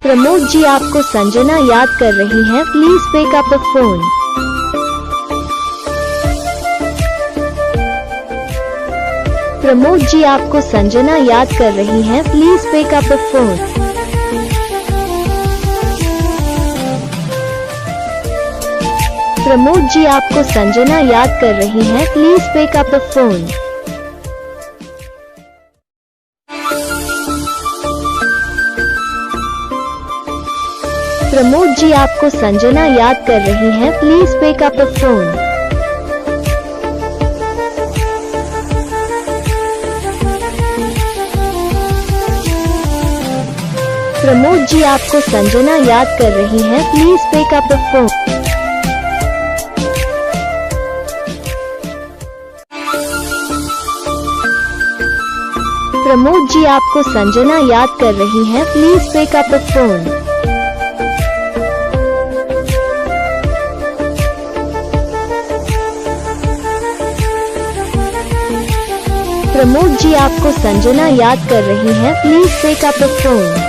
प्रमोद जी आपको संजना याद कर रही हैं, please pick up the phone. Pramod ji आपको संजना याद कर रही हैं, please pick up the phone. Pramod ji आपको संजना याद कर रही हैं, please pick up the phone. Pramod ji आपको संजना याद कर रही हैं, please pick up the phone. Pramod ji आपको संजना याद कर रही हैं, please pick up the phone. Pramod ji आपको संजना याद कर रही हैं, please pick up the phone. Pramod ji आपको संजना याद कर रही हैं, please pick up the phone.